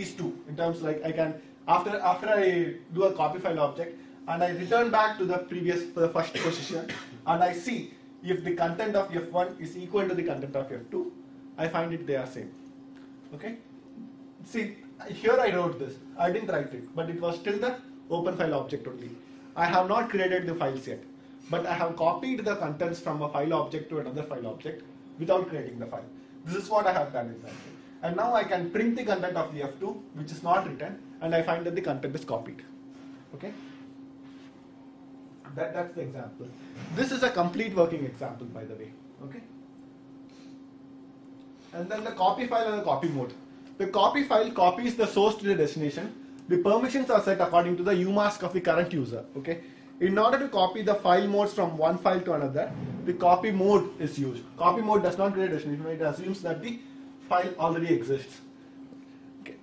these two in terms like I can after I do a copy file object and I return back to the first position and I see if the content of F1 is equal to the content of F2, I find it they are same. Okay. See, here I wrote this. I didn't write it, but it was still the open file object only. I have not created the files yet, but I have copied the contents from a file object to another file object without creating the file. This is what I have done exactly. And now I can print the content of the F2, which is not written, and I find that the content is copied. Okay? That's the example. This is a complete working example, by the way. Okay? And then the copy file and the copy mode. The copy file copies the source to the destination. The permissions are set according to the umask of the current user. Okay? In order to copy the file modes from one file to another, the copy mode is used. Copy mode does not create a destination, it assumes that the file already exists. Okay.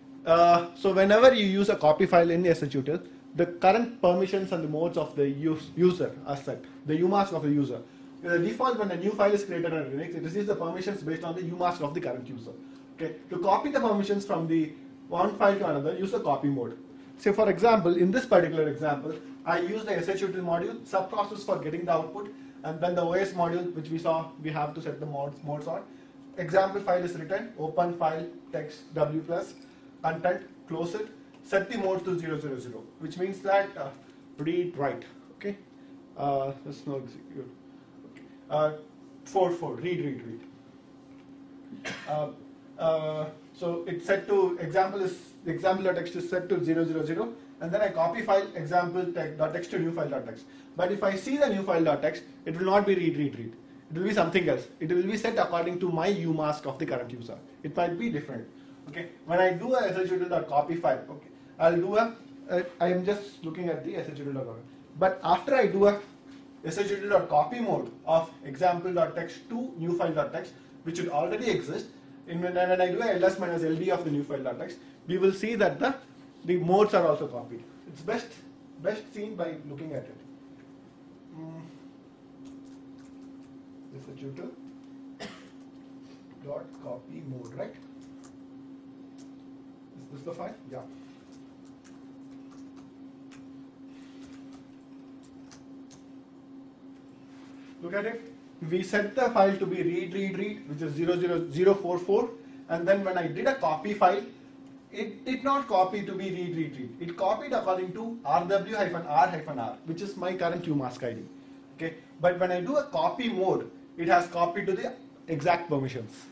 So whenever you use a copy file in SHUtil, the current permissions and the modes of the user are set, the umask of the user. The default, when a new file is created on Linux, it receives the permissions based on the umask of the current user. Okay. To copy the permissions from the one file to another, use the copy mode. So for example, in this particular example, I use the SHUtil module, subprocess for getting the output, and then the OS module, which we saw, we have to set the modes on. Example file is written, open file, text, W+, content, close it, set the mode to 000, which means that read, write, okay? Let's not execute. Okay. 4, read. So it's set to, the example.txt is set to 000, and then I copy file example.txt to new file.txt. But if I see the new file.txt, it will not be read. It will be something else. It will be set according to my umask of the current user. It might be different. Okay. When I do a shutil.copy file, okay, I'll do I am just looking at the shutil.copy. But after I do a shutil.copy mode of example.txt to new file.txt, which would already exist, when I do a ls minus ld of the new file.txt, we will see that the modes are also copied. It's best seen by looking at it. Shutil dot copy mode, right? Is this the file? Yeah. Look at it. We set the file to be read, which is 00044, and then when I did a copy file, it did not copy to be read. It copied according to rw-r-r, which is my current umask ID. Okay, but when I do a copy mode, it has copied to the exact permissions.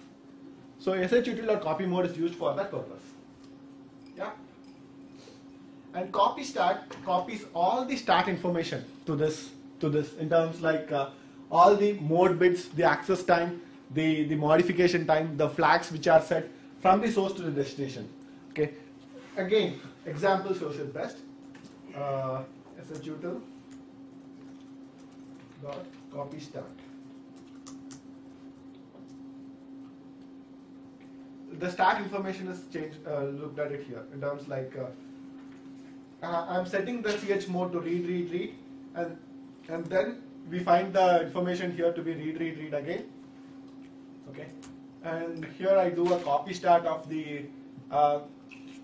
So shutil.copy mode is used for that purpose. Yeah. And copy start copies all the start information to this in terms like all the mode bits, the access time, the modification time, the flags which are set from the source to the destination. Okay. Again, example shows it best. Shutil dot copy start. The start information is changed. Looked at it here in terms like I'm setting the ch mode to read, and then we find the information here to be read again. Okay, and here I do a copy start of the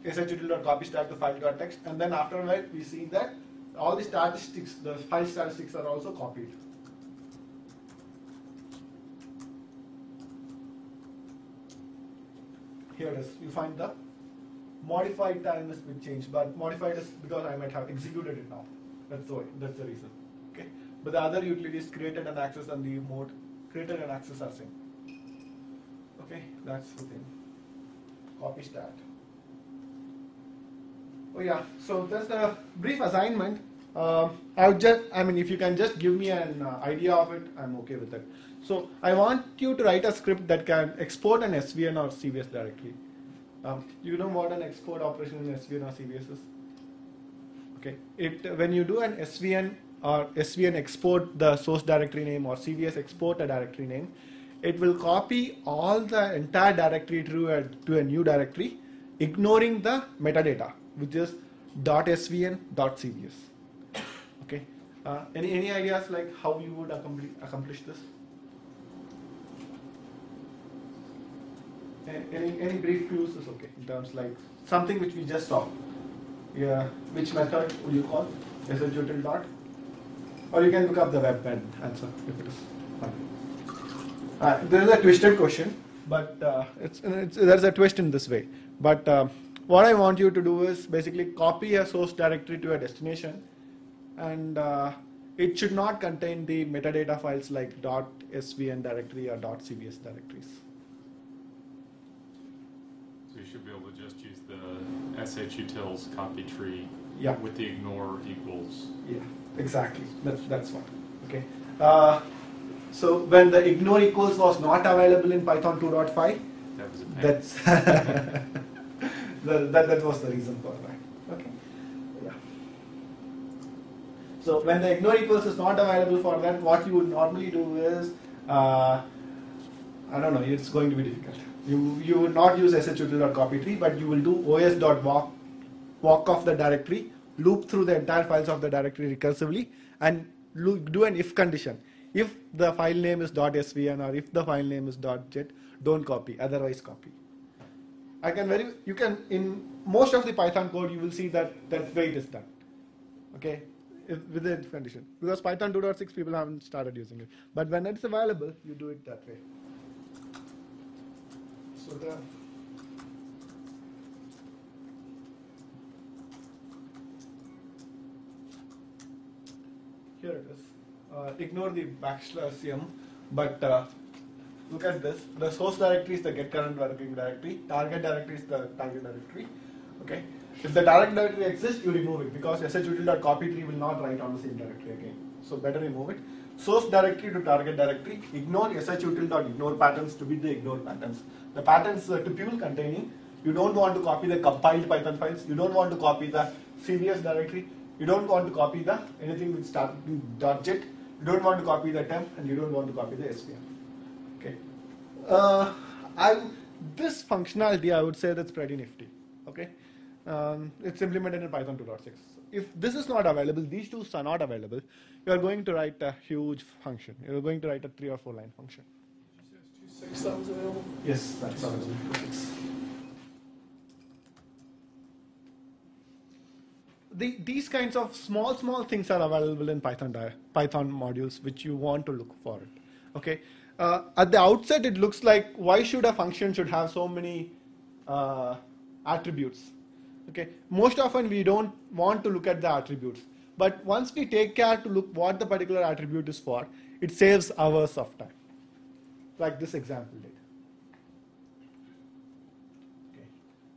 shutil.copy start to file.txt, and then after that we see that all the statistics, the file statistics are also copied. Here it is. You find the modified time has been changed, but modified is because I might have executed it now. That's the reason. Okay. But the other utilities created and access and the mode created and access are same. Okay, that's the thing. Copy start. Oh yeah. So that's the brief assignment. If you can just give me an idea of it, I'm okay with it. So I want you to write a script that can export an SVN or CVS directly. You know what an export operation in SVN or CVS is? Okay. When you do an SVN or SVN export the source directory name or CVS export a directory name, it will copy all the entire directory to a new directory, ignoring the metadata, which is .svn, .cvs. Okay. Any ideas like how you would accomplish this? Any brief clues is okay in terms like something which we just saw. Yeah, which method would you call? SHUtil dot? Or you can look up the web and answer if it is fine. There is a twisted question, but there's a twist in this way. But what I want you to do is basically copy a source directory to a destination, and it should not contain the metadata files like .svn directory or .cbs directories. So you should be able to just use the shutils copy tree with the ignore equals. Yeah, exactly. That's what. Okay. So when the ignore equals was not available in Python 2.5, that was a pain. That's that was the reason for that. Okay. Yeah. So when the ignore equals is not available for that, what you would normally do is, I don't know, it's going to be difficult. You would not use shutl.copytree, but you will do os.walk off the directory, loop through the entire files of the directory recursively, and do an if condition. If the file name is .svn or if the file name is .jet, don't copy, otherwise copy. You can, in most of the Python code, you will see that way it is done. Okay, with the if condition. Because Python 2.6 people haven't started using it. But when it's available, you do it that way. So here it is. Ignore the \m, but look at this. The source directory is the get current working directory. Target directory is the target directory. Okay. If the target directory exists, you remove it because shutl.copytree will not write on the same directory again. So better remove it. Source directory to target directory. Ignore shutl.ignore patterns to be the ignore patterns. The patterns are tuple containing. You don't want to copy the compiled Python files. You don't want to copy the CVS directory. You don't want to copy the anything with start with .jet. You don't want to copy the temp, and you don't want to copy the SVM. Okay. This functionality, I would say that's pretty nifty. Okay. It's implemented in Python 2.6. If this is not available, these two are not available, you are going to write a huge function. You're going to write a 3 or 4 line function. Did you say 2.6 that was available? Yes, that's available. 2.6. These kinds of small things are available in Python modules, which you want to look for it. Okay. At the outset, it looks like why should a function should have so many attributes? Okay. Most often we don't want to look at the attributes, but once we take care to look what the particular attribute is for, it saves hours of time. Like this example did. Okay.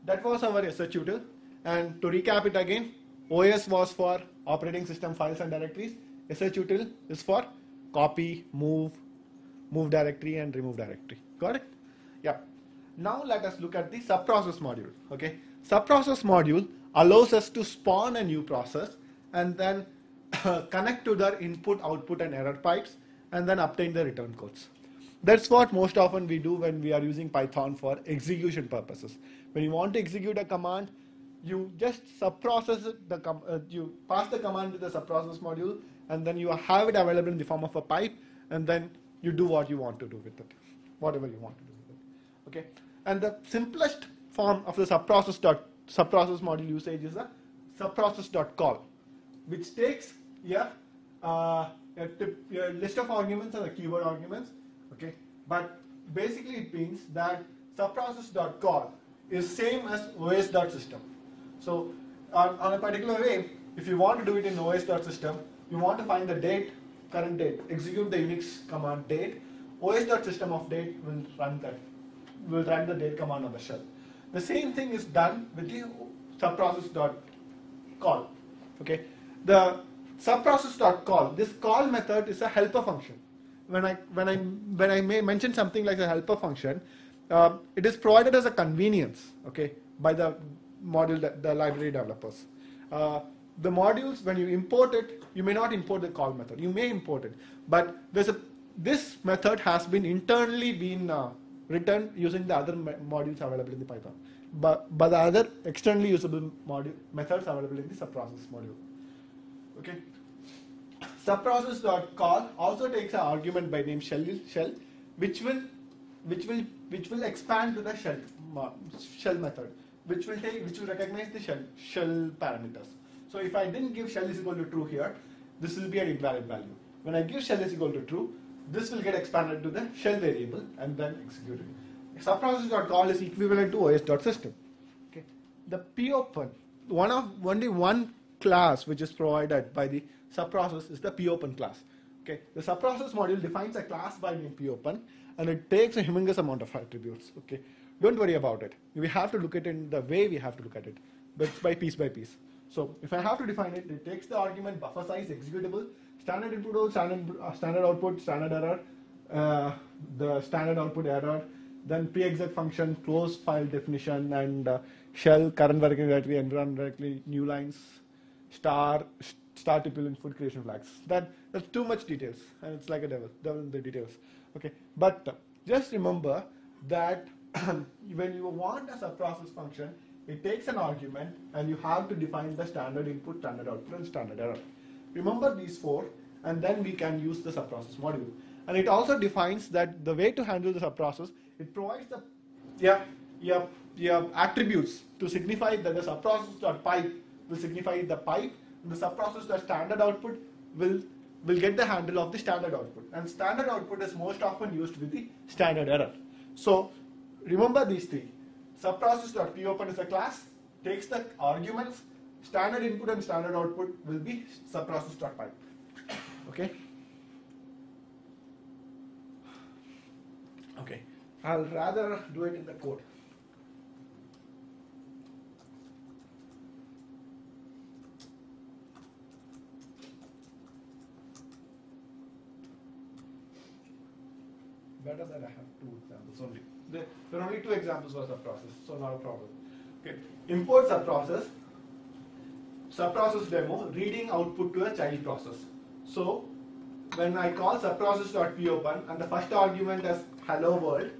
That was our SHUtil, and to recap it again. OS was for operating system files and directories. SHUtil is for copy, move directory, and remove directory. Got it? Yeah. Now let us look at the subprocess module. Okay. Subprocess module allows us to spawn a new process and then connect to their input, output, and error pipes, and then obtain the return codes. That's what most often we do when we are using Python for execution purposes. When you want to execute a command, you just subprocess you pass the command to the subprocess module, and then you have it available in the form of a pipe, and then you do what you want to do with it, whatever you want to do with it. Okay, and the simplest form of the subprocess module usage is a subprocess.call, which takes a list of arguments and the keyword arguments. Okay, but basically it means that subprocess.call is same as os.system. So on a particular way, if you want to do it in os.system, you want to find the date, current date, execute the Unix command date, os.system of date will run the date command on the shell. The same thing is done with the subprocess.call. Okay, the subprocess.call, this call method is a helper function. When I may mention something like a helper function, it is provided as a convenience, okay, by the the library developers. The modules, when you import it, you may not import the call method. You may import it, but this method has been internally written using the other modules available in the Python, but the other externally usable methods available in the subprocess module. Okay. Subprocess.call also takes an argument by name shell, which which will expand to the shell method, which will recognize the shell parameters. So if I didn't give shell is equal to true here, this will be an invalid value. When I give shell is equal to true, this will get expanded to the shell variable and then executed. Subprocess.call is equivalent to os.system. Okay. The popen, only one class which is provided by the subprocess is the popen class. Okay. The subprocess module defines a class by name popen, and it takes a humongous amount of attributes. Okay. Don't worry about it. We have to look at it in the way we have to look at it, but it's by piece by piece. So if I have to define it, it takes the argument buffer size, executable, standard input, standard output, standard error, the standard output error, then pre-exec function, close file definition, and shell, current working directory, environment directory, new lines, star tuple input creation flags. That's too much details, and it's like a devil in the details. Okay, but just remember that when you want a subprocess function, it takes an argument, and you have to define the standard input, standard output, and standard error. Remember these four, and then we can use the subprocess module. And it also defines that the way to handle the subprocess, it provides the attributes to signify that the subprocess.pipe will signify the pipe, and the subprocess.standard output will get the handle of the standard output. And standard output is most often used with the standard error. So remember these three. Subprocess.popen is a class, takes the arguments, standard input and standard output will be subprocess.pipe. Okay? Okay. I'll rather do it in the code. Better that I have two examples only. There are only two examples for subprocess, so not a problem. Okay. Import subprocess. Subprocess demo, reading output to a child process. So when I call subprocess.popen and the first argument is hello world,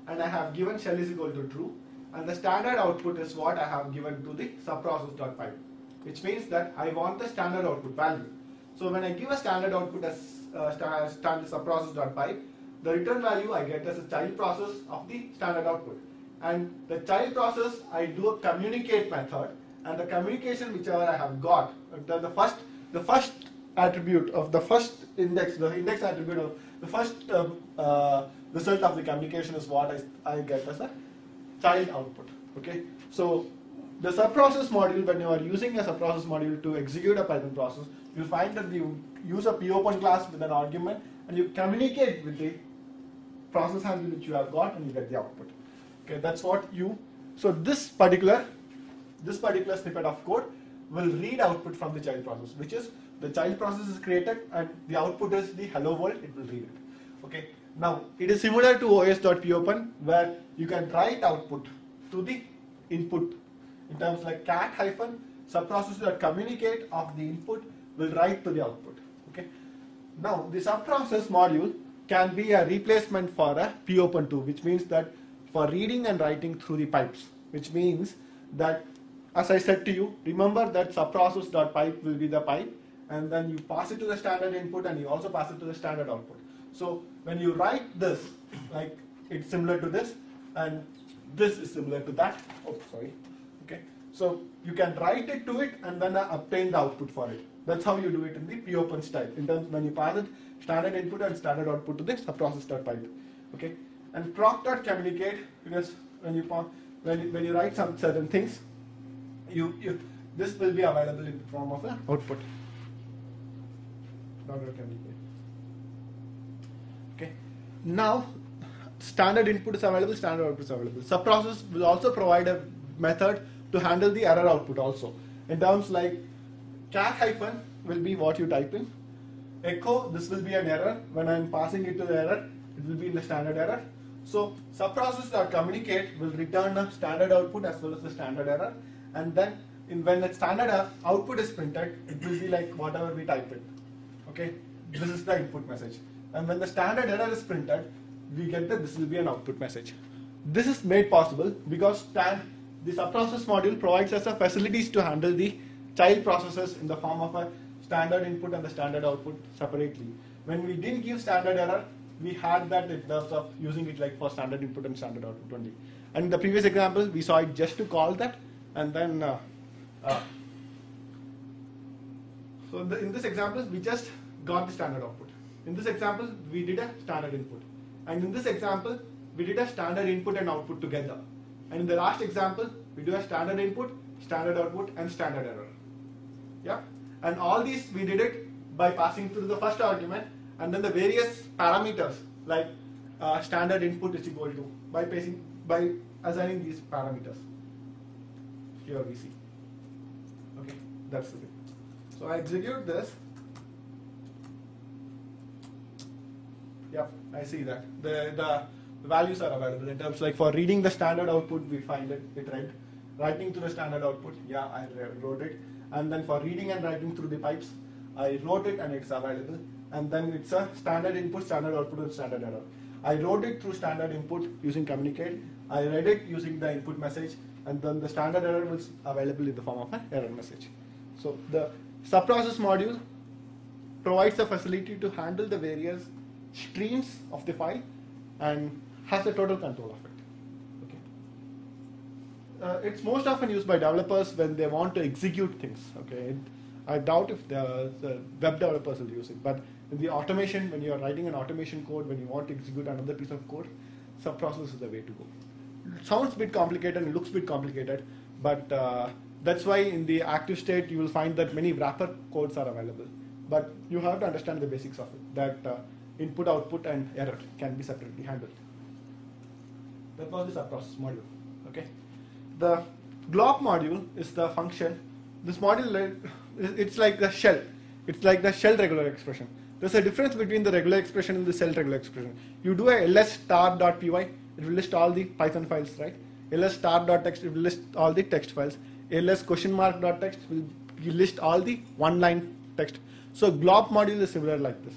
and I have given shell is equal to true, and the standard output is what I have given to the subprocess.pipe, which means that I want the standard output value. So when I give a standard output as standard subprocess.pipe, the return value I get as a child process of the standard output. And the child process, I do a communicate method, and the communication whichever I have got, the first attribute of the first index, the index attribute of the first result of the communication is what I get as a child output. Okay, so the subprocess module, when you are using a subprocess module to execute a Python process, you'll find that you use a popen class with an argument, and you communicate with the process handle which you have got, and you get the output. Okay, that's what you. So this particular snippet of code will read output from the child process, which is the child process is created and the output is the hello world. It will read it. Okay. Now it is similar to os.popen, where you can write output to the input in terms like cat hyphen subprocess.communicate of the input will write to the output. Okay. Now the subprocess module can be a replacement for a popen2, which means that for reading and writing through the pipes, which means that, as I said to you, remember that subprocess.pipe will be the pipe, and then you pass it to the standard input and you also pass it to the standard output. So when you write this, like it's similar to this, and this is similar to that. Oh, sorry. Okay. So you can write it to it and then obtain the output for it. That's how you do it in the popen style. In terms when you pass it standard input and standard output to the subprocess.pipe. Okay. And proc.communicate, because when you write some certain things, this will be available in the form of an output. Okay. Now, standard input is available, standard output is available. Subprocess will also provide a method to handle the error output also. In terms like cat hyphen will be what you type in. Echo, this will be an error. When I am passing it to the error, it will be in the standard error. So subprocess.communicate will return a standard output as well as the standard error, and then when the standard output is printed, it will be like whatever we type in. Okay, this is the input message, and when the standard error is printed, we get that this will be an output message. This is made possible because the subprocess module provides us the facilities to handle the child processes in the form of a standard input and the standard output separately. When we didn't give standard error, we had that in terms of using it like for standard input and standard output only. And in the previous example, we saw it just to call that, and then in this example, we just got the standard output. In this example, we did a standard input, and in this example, we did a standard input and output together. And in the last example, we do a standard input, standard output, and standard error. Yeah, and all these we did it by passing through the first argument, and then the various parameters like standard input is equal to by assigning these parameters. Here we see. Okay, that's the thing. So I execute this. Yep, I see that the values are available in terms like for reading the standard output, we find it read. Writing to the standard output, yeah, I wrote it. And then for reading and writing through the pipes, I wrote it and it's available. And then it's a standard input, standard output, and standard error. I wrote it through standard input using communicate. I read it using the input message, and then the standard error was available in the form of an error message. So the subprocess module provides the facility to handle the various streams of the file and has the total control of it. It's most often used by developers when they want to execute things. Okay, I doubt if the web developers will use it, but in the automation, when you are writing an automation code, when you want to execute another piece of code, subprocess is the way to go. It sounds a bit complicated and looks a bit complicated, but that's why in the active state you will find that many wrapper codes are available. But you have to understand the basics of it, that input, output, and error can be separately handled. That was the subprocess module. Okay. The glob module is the function. This module, it's like the shell. It's like the shell regular expression. There's a difference between the regular expression and the shell regular expression. You do a ls star.py, it will list all the Python files, right? ls star.text, it will list all the text files. ls question mark.text will list all the one-line text. So glob module is similar like this.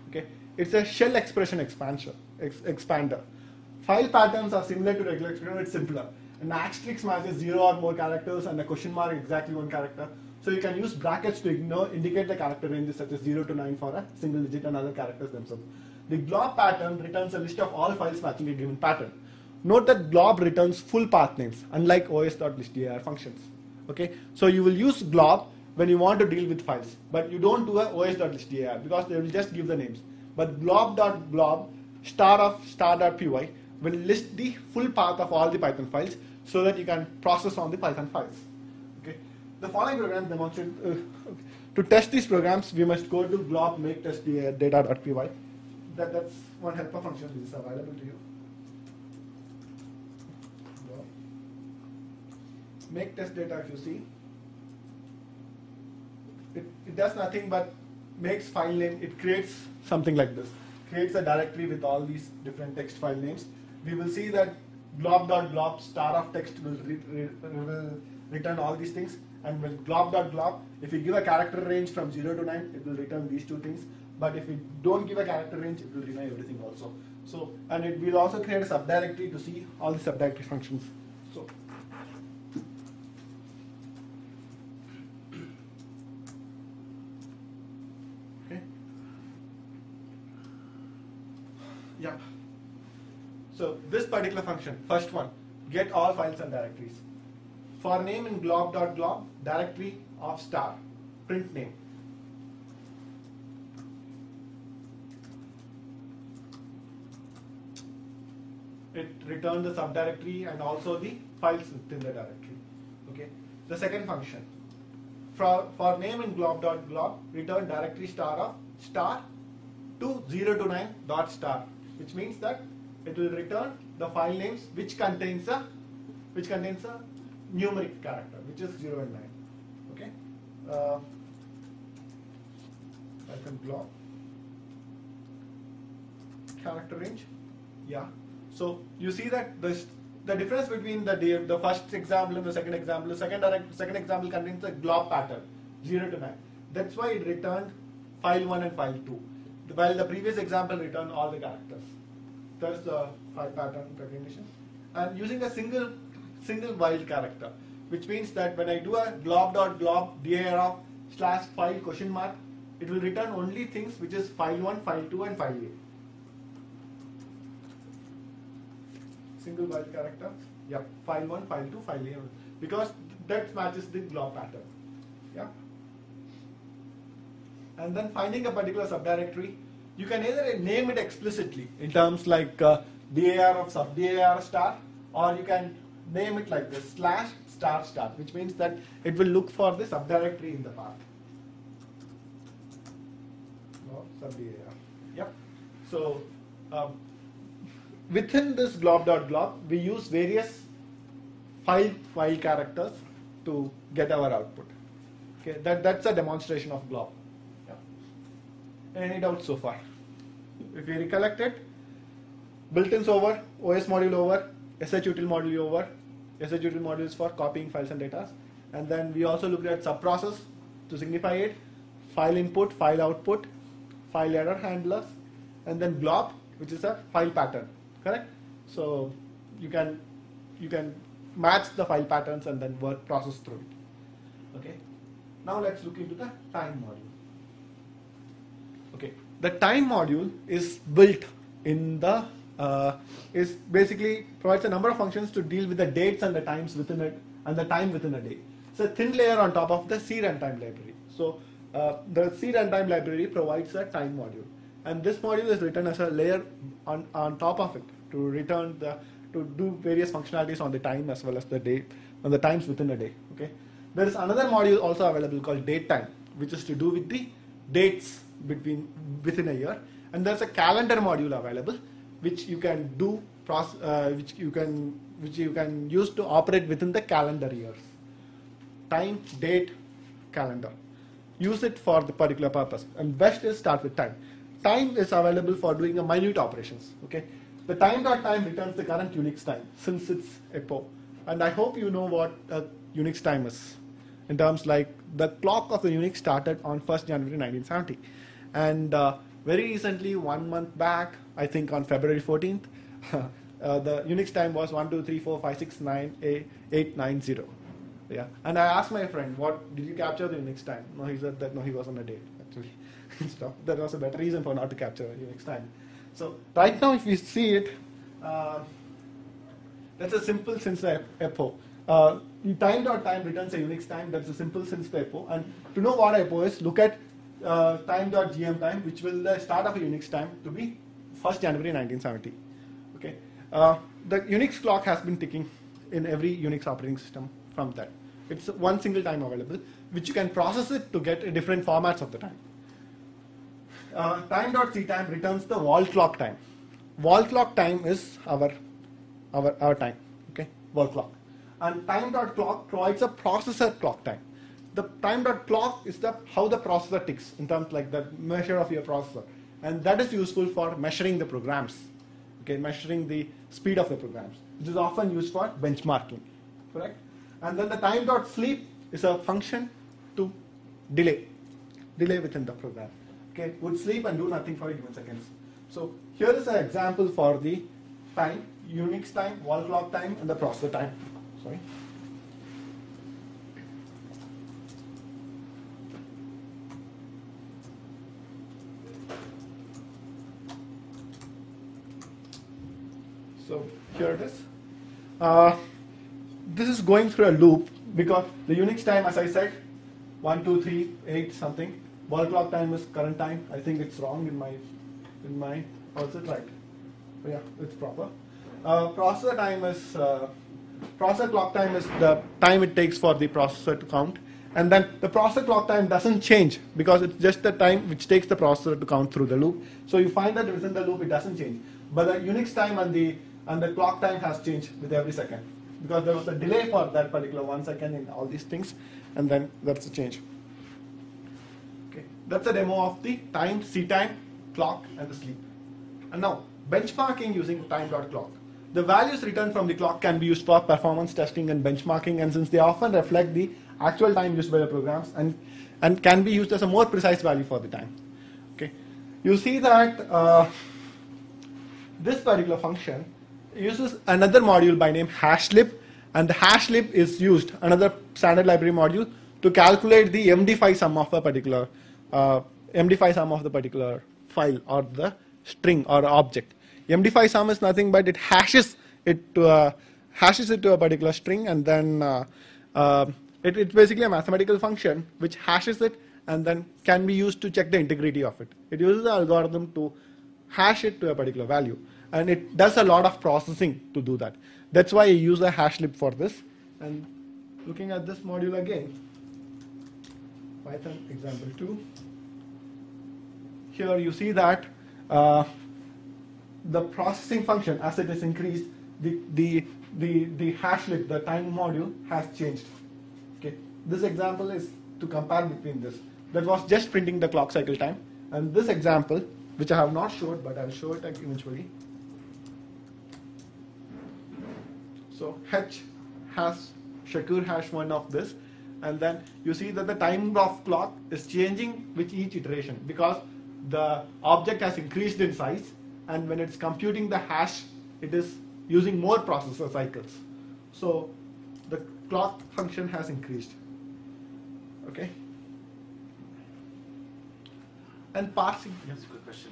Okay, it's a shell expression expander. File patterns are similar to regular expression, it's simpler. An asterisk matches 0 or more characters, and a question mark exactly 1 character. So you can use brackets to indicate the character ranges such as 0 to 9 for a single digit and other characters themselves. The glob pattern returns a list of all files matching a given pattern. Note that glob returns full path names, unlike os.listdir functions. Okay, so you will use glob when you want to deal with files, but you don't do a os.listdir because they will just give the names. But glob.glob star of star.py will list the full path of all the Python files so that you can process on the Python files. Okay. The following program demonstrate to test these programs, we must go to glob make test data.py. That's one helper function which is available to you. Glob. Make test data, if you see, it does nothing but makes file name. It creates something like this. Creates a directory with all these different text file names. We will see that glob.glob star of text will return all these things, and when glob.glob, if you give a character range from 0 to 9, it will return these two things. But if we don't give a character range, it will deny everything also. So, and it will also create a subdirectory to see all the subdirectory functions. So, okay, yeah. So this particular function, first one, get all files and directories. For name in glob.glob, directory of star, print name. It returned the subdirectory and also the files within the directory. Okay. The second function, for name in glob.glob, return directory star of star to 0 to 9 dot star, which means that it will return the file names which contains a numeric character, which is 0 and 9. Okay. Python glob character range. Yeah. So you see that the difference between the first example and the second example. The second example contains a glob pattern, 0 to 9. That's why it returned file 1 and file 2, while the previous example returned all the characters. That's the file pattern recognition. And using a single wild character, which means that when I do a glob.glob dir of /file question mark, it will return only things which is file 1, file 2, and file A. single byte character. Yep, file 1, file 2, file 11, because that matches the glob pattern. Yep. And then finding a particular subdirectory, you can either name it explicitly in terms like dar of sub-dar star, or you can name it like this /*, which means that it will look for the subdirectory in the path. Sub-dar. Yep. So within this glob.glob, we use various file characters to get our output. Okay, that's a demonstration of glob. Yep. Any doubts so far? If you recollect it, built-ins over, OS module over, SHUtil module over. SHUtil module is for copying files and data. And then we also looked at subprocess to signify it, file input, file output, file error handlers, and then glob, which is a file pattern. Correct? So you can match the file patterns and then process through it. Okay. Now let's look into the time module. Okay. The time module is built in the is basically provides a number of functions to deal with the dates and the times within it and the time within a day. It's a thin layer on top of the C runtime library. So the C runtime library provides a time module, and this module is written as a layer on top of it to return to do various functionalities on the time as well as the day on the times within a day. Okay. There is another module also available called date time, which is to do with the dates within a year, and there's a calendar module available, which you can do which you can use to operate within the calendar years. Time, date, calendar. Use it for the particular purpose, and best is start with time. Time is available for doing a minute operations. Okay, the time.time returns the current Unix time since it's epo, and I hope you know what Unix time is. In terms like the clock of the Unix started on 1st January 1970, and very recently, 1 month back, I think on February 14th, the Unix time was 1, 2, 3, 4, 5, 6, 9, 8, 9, 0. Yeah, and I asked my friend, "What did you capture the Unix time?" No, he said that no, he was on a date actually. That was a better reason for not to capture Unix time. So right now, if you see it, that's a simple since the epo. Time.time returns a Unix time. That's a simple since the epo. And to know what epo is, look at time.gm time, which will the start of a Unix time to be 1st January 1970. Okay, the Unix clock has been ticking in every Unix operating system from that. It's one single time available, which you can process it to get different formats of the time. Time.ctime returns the wall clock time. Wall clock time is our time. Okay, wall clock. And time.clock provides a processor clock time. The time.clock is how the processor ticks in terms like the measure of your processor, and that is useful for measuring the programs. Okay, measuring the speed of the programs. It is often used for benchmarking. Correct. And then the time.sleep is a function to delay within the program. Okay, would sleep and do nothing for a given seconds. So here is an example for the time, Unix time, wall clock time, and the processor time. Sorry. So here it is. This is going through a loop because the Unix time, as I said, 1, 2, 3, 8 something. Wall clock time is current time. I think it's wrong in my. Or is it right? Oh, yeah, it's proper. Processor time is processor clock time is the time it takes for the processor to count, and then the processor clock time doesn't change because it's just the time which takes the processor to count through the loop. So you find that within the loop it doesn't change, but the Unix time and the clock time has changed with every second because there was a delay for that particular 1 second in all these things, and then that's a change. Okay, that's a demo of the time, C time, clock, and the sleep. And now benchmarking using time.clock. The values returned from the clock can be used for performance testing and benchmarking, and since they often reflect the actual time used by the programs and can be used as a more precise value for the time. Okay, you see that this particular function uses another module by name hashlib, and the hashlib is used, another standard library module, to calculate the MD5 sum of a particular file or the string or object. MD5 sum is nothing but it hashes it to hashes it to a particular string, and then it's basically a mathematical function which hashes it and then can be used to check the integrity of it. It uses the algorithm to hash it to a particular value, and it does a lot of processing to do that. That's why I use a hash lib for this. And looking at this module again, Python example 2. Here you see that the processing function, as it is increased, the hash lib, the time module, has changed. Okay, this example is to compare between this. That was just printing the clock cycle time, and this example, which I have not showed, but I'll show it eventually. So H has Shakur hash 1 of this, and then you see that the time of clock is changing with each iteration because the object has increased in size, and when it's computing the hash, it is using more processor cycles. So the clock function has increased. Okay. And parsing. That's a quick question.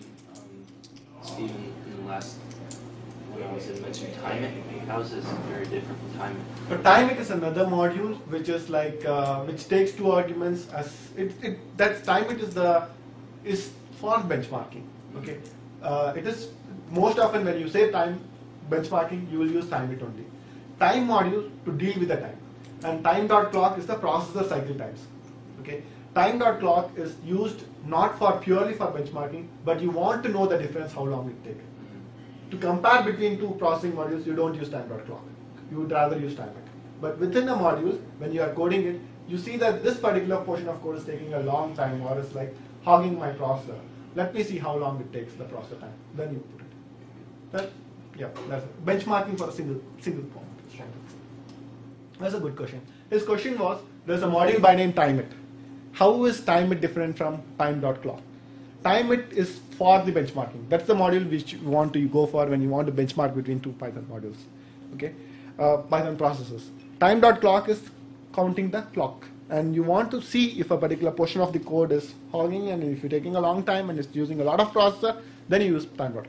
Stephen, in the last when I was in mentioned timeit. How is this very different from timeit? So timeit is another module which is like which takes 2 arguments as that timeit is for benchmarking. Okay. It is most often when you say time benchmarking, you will use timeit only. Time module to deal with the time, and time.clock is the processor cycle times. Okay. Time.clock is used not for purely for benchmarking, but you want to know the difference, how long it takes. To compare between 2 processing modules, you don't use time.clock. You would rather use timeit. But within a module, when you are coding it, you see that this particular portion of code is taking a long time, or it's like hogging my processor. Let me see how long it takes the processor time. Then you put it. That's benchmarking for a single point. That's a good question. His question was, there's a module by name timeit. How is timeit different from time.clock? Timeit is for the benchmarking. That's the module which you want to go for when you want to benchmark between 2 Python modules. Okay, Python processes. Time.clock is counting the clock, and you want to see if a particular portion of the code is hogging, and if you're taking a long time and it's using a lot of processor, then you use time.clock.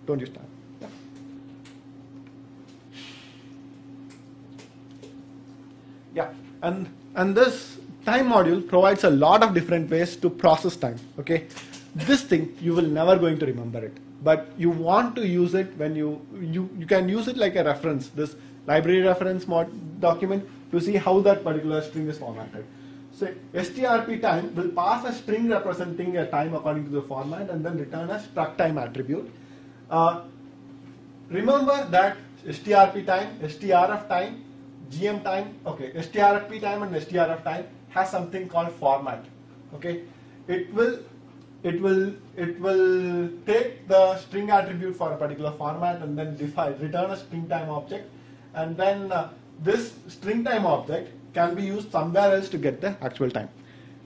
Don't use time. Yeah, and this time module provides a lot of different ways to process time. Okay, this thing you will never going to remember it, but you want to use it when you can use it like a reference, this library reference document, to see how that particular string is formatted. So strp time will pass a string representing a time according to the format, and then return a struct time attribute. Remember that strp time, strf time, gm time, okay, strp time and strf time has something called format. Okay, it will take the string attribute for a particular format and then return a string time object, and then this string time object can be used somewhere else to get the actual time.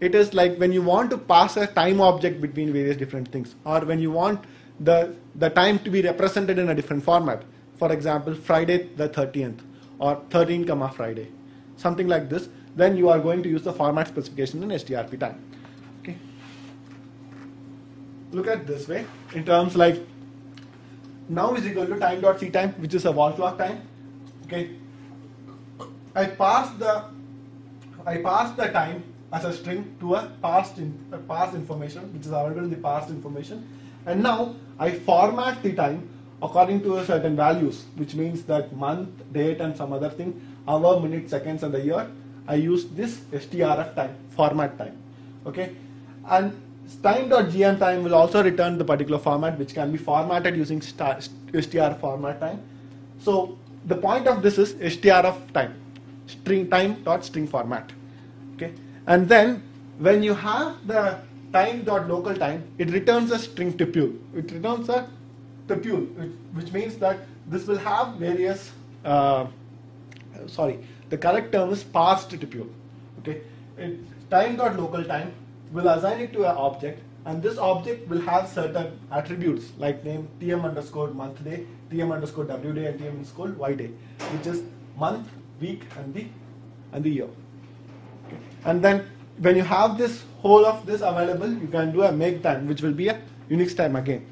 It is like when you want to pass a time object between various different things, or when you want the time to be represented in a different format. For example, Friday the 30th or 13, Friday, something like this. Then you are going to use the format specification in strp time. Okay. Look at this way in terms like now is equal to time.c time, which is a wall clock time. Okay. I pass the time as a string to a past information, which is available in the past information, and now I format the time according to a certain values, which means that month, date, and some other thing, hour, minute, seconds, and the year. I use this strf time, format time. Okay, and time.gm time will also return the particular format, which can be formatted using str format time. So the point of this is strf time, string time.string format. Okay, and then when you have the time.local time, it returns a string tuple. It returns a tuple, which means that this will have various. The correct term is parsed tuple. Okay, time.local time will assign it to an object, and this object will have certain attributes like name tm underscore month day, tm underscore w day, and tm underscore y day, which is month, week, and the year. Okay. And then when you have this whole of this available, you can do a make time, which will be a Unix time again.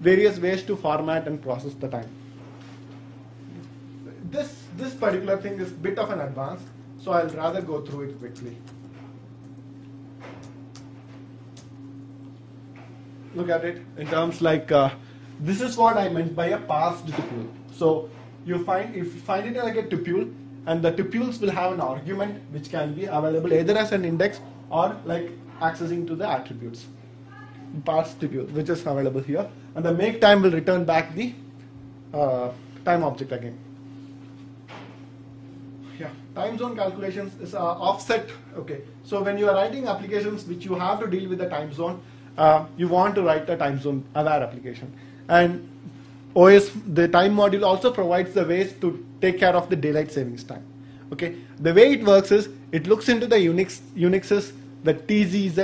Various ways to format and process the time. this particular thing is a bit of an advance, so I'll rather go through it quickly. Look at it in terms like this is what I meant by a parsed tuple. So if you find it like a tuple, and the tuples will have an argument which can be available either as an index or like accessing to the attributes. Parsed tuple, which is available here, and the make time will return back the time object again. Yeah, time zone calculations is offset. Okay, so when you are writing applications which you have to deal with the time zone, you want to write a time zone aware application, and OS, the time module, also provides the ways to take care of the daylight savings time. Okay, the way it works is it looks into the Unix's the TZ